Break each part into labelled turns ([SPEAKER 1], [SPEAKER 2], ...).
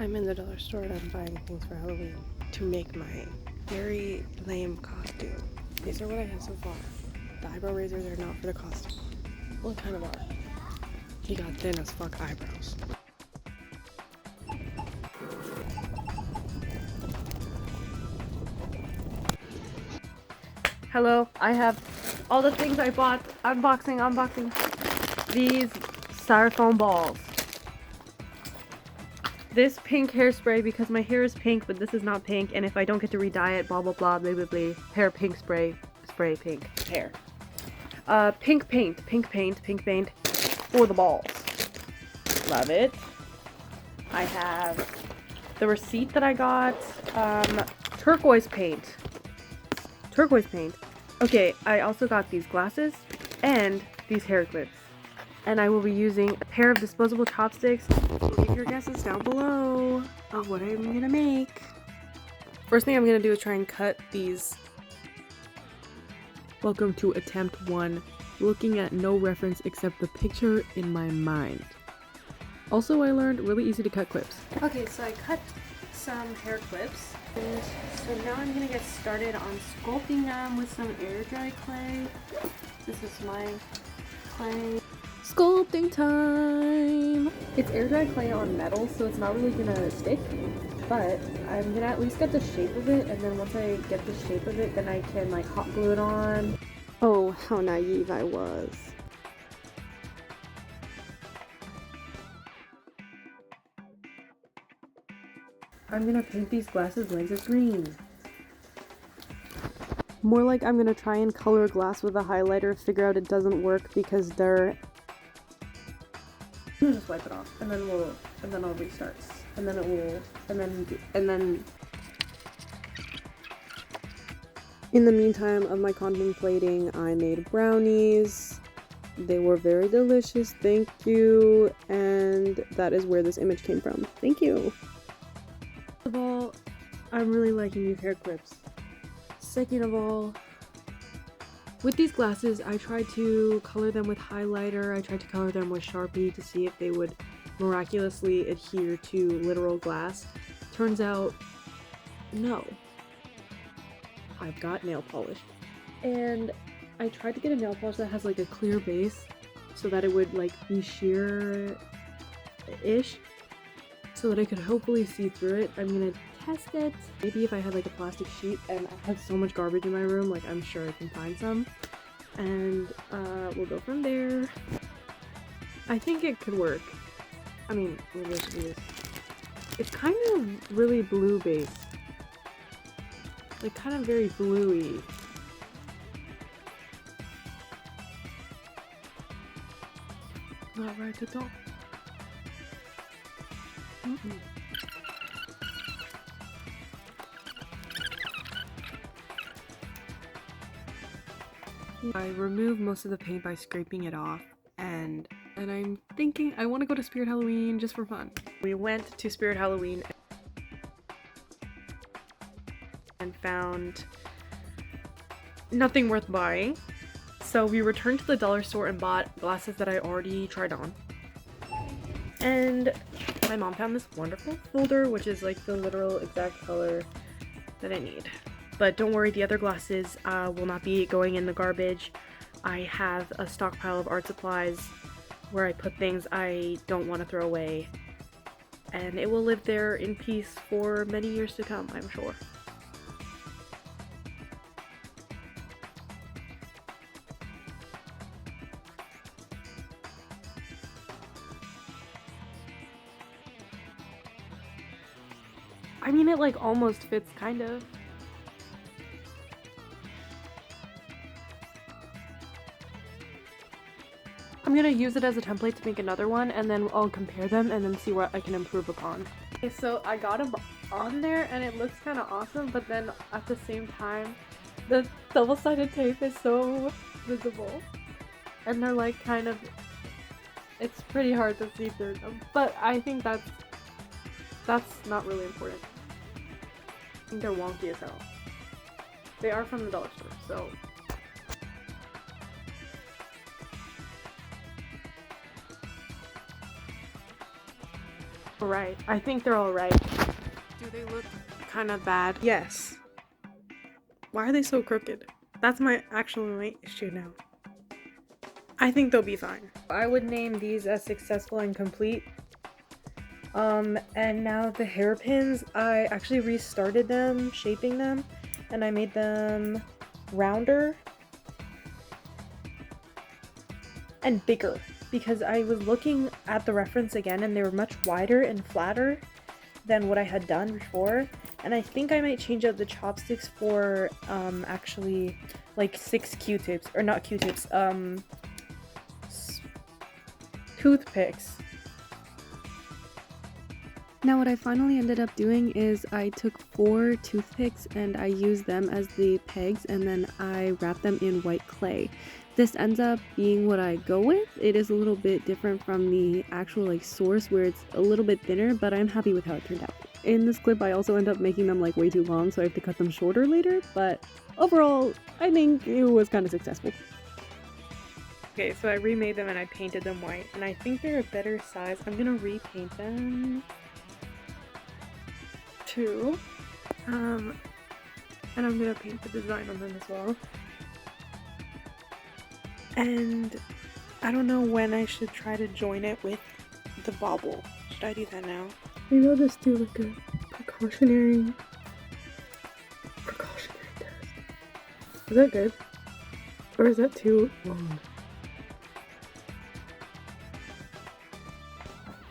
[SPEAKER 1] I'm in the dollar store and I'm buying things for Halloween to make my very lame costume. These are what I have so far. The eyebrow razors are not for the costume. Well, kind of are. He got thin as fuck eyebrows. Hello, I have all the things I bought. Unboxing. These styrofoam balls. This pink hairspray because my hair is pink, but this is not pink, and if I don't get to re-dye it, blah blah blah, blah blah blah. Hair pink spray pink hair. Pink paint for the balls. Love it. I have the receipt that I got. Turquoise paint. Okay, I also got these glasses and these hair clips. And I will be using a pair of disposable chopsticks. Leave your guesses down below of what I'm gonna make. First thing I'm gonna do is try and cut these. Welcome to attempt 1, looking at no reference except the picture in my mind. Also, I learned really easy to cut clips. Okay, so I cut some hair clips. And so now I'm gonna get started on sculpting them with some air dry clay. This is my clay. Sculpting time! It's air dry clay on metal, so it's not really gonna stick, but I'm gonna at least get the shape of it, and then once I get the shape of it, then I can like hot glue it on. Oh, how naive I was. I'm gonna paint these glasses lenses green. More like I'm gonna try and color glass with a highlighter, figure out it doesn't work because they're... Just wipe it off, and then I'll restart. And then it will, and then... In the meantime of my contemplating, I made brownies. They were very delicious, thank you, and that is where this image came from. Thank you! First of all, I'm really liking these hair clips. Second of all, with these glasses, I tried to color them with highlighter. I tried to color them with Sharpie to see if they would miraculously adhere to literal glass. Turns out, no. I've got nail polish. And I tried to get a nail polish that has like a clear base so that it would like be sheer-ish, so that I could hopefully see through it. I'm gonna test it. Maybe if I had like a plastic sheet, and I have so much garbage in my room, like I'm sure I can find some. And we'll go from there. I think it could work. I mean, maybe I should do this. It's kind of really blue based. Like kind of very bluey. Not right at all. I removed most of the paint by scraping it off, and I'm thinking I want to go to Spirit Halloween just for fun. We went to Spirit Halloween and found nothing worth buying, so we returned to the dollar store and bought glasses that I already tried on. And my mom found this wonderful folder, which is like the literal exact color that I need. But don't worry, the other glasses will not be going in the garbage. I have a stockpile of art supplies where I put things I don't want to throw away. And it will live there in peace for many years to come, I'm sure. I mean, it like almost fits, kind of. I'm gonna use it as a template to make another one, and then I'll compare them and then see what I can improve upon. Okay, so I got them on there and it looks kind of awesome, but then at the same time, the double-sided tape is so visible. And they're like kind of... It's pretty hard to see through them, but I think that's not really important. I think they're wonky as hell. They are from the dollar store, so... Alright, I think they're alright. Do they look kind of bad? Yes. Why are they so crooked? That's my issue now. I think they'll be fine. I would name these as successful and complete. And now the hairpins, I actually restarted them, shaping them, and I made them rounder and bigger because I was looking at the reference again and they were much wider and flatter than what I had done before. And I think I might change out the chopsticks for actually like 6 Q-tips, or not Q-tips, toothpicks. Now what I finally ended up doing is I took 4 toothpicks and I used them as the pegs, and then I wrapped them in white clay. This ends up being what I go with. It is a little bit different from the actual like source where it's a little bit thinner, but I'm happy with how it turned out. In this clip I also end up making them like way too long, so I have to cut them shorter later, but overall I think it was kind of successful. Okay, so I remade them and I painted them white, and I think they're a better size. I'm gonna repaint them too, and I'm gonna paint the design on them as well. And I don't know when I should try to join it with the bobble. Should I do that now? Maybe I'll just do like a precautionary test. Is that good? Or is that too long?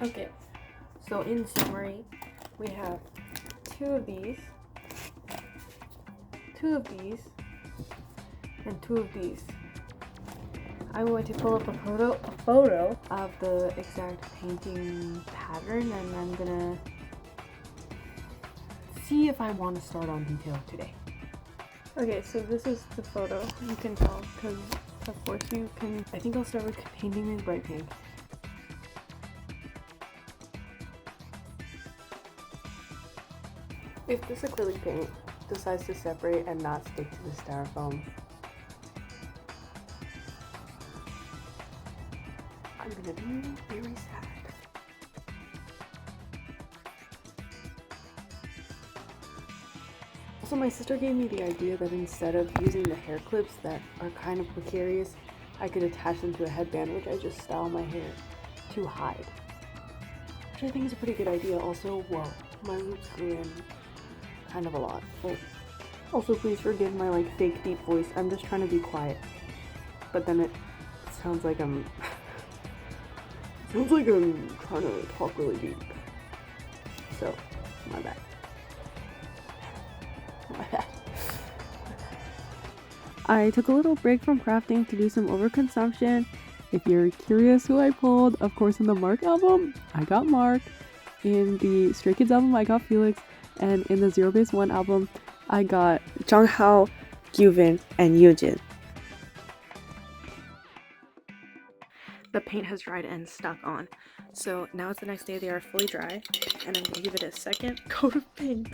[SPEAKER 1] Okay, so in summary, we have 2 of these, 2 of these, and 2 of these. I'm going to pull up a photo of the exact painting pattern, and I'm gonna see if I want to start on detail today. Okay, so this is the photo. You can tell because of course you can. I think I'll start with painting with bright pink. If this acrylic paint decides to separate and not stick to the styrofoam, I'm gonna be very sad. Also, my sister gave me the idea that instead of using the hair clips that are kind of precarious, I could attach them to a headband, which I just style my hair to hide. Which I think is a pretty good idea. Also, whoa, my roots grew in kind of a lot. But also, please forgive my like fake deep voice. I'm just trying to be quiet. But then it sounds like I'm trying to talk really deep. So, my bad. My bad. I took a little break from crafting to do some overconsumption. If you're curious who I pulled, of course in the Mark album, I got Mark. In the Stray Kids album, I got Felix. And in the Zero Base One album, I got Jonghao, Gyuvin, and Yujin. The paint has dried and stuck on. So now it's the next day, they are fully dry, and I'm gonna give it a second coat of paint.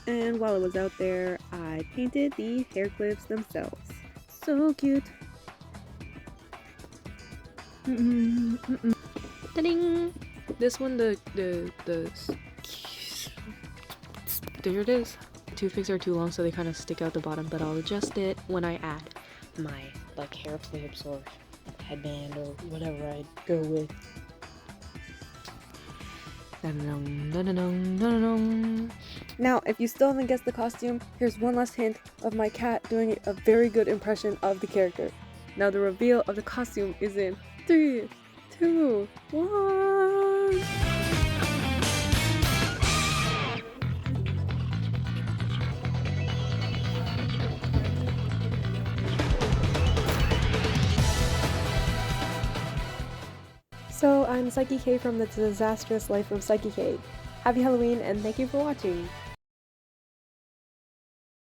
[SPEAKER 1] And while it was out there, I painted the hair clips themselves. So cute. Ta-ding! This one, there it is. Toothpicks are too long, so they kind of stick out the bottom, but I'll adjust it when I add my like hair clips or headband or whatever I go with. Now, if you still haven't guessed the costume, here's one last hint of my cat doing a very good impression of the character. Now the reveal of the costume is in 3, 2, 1. So I'm Psyche K from the Disastrous Life of Psyche K. Happy Halloween and thank you for watching!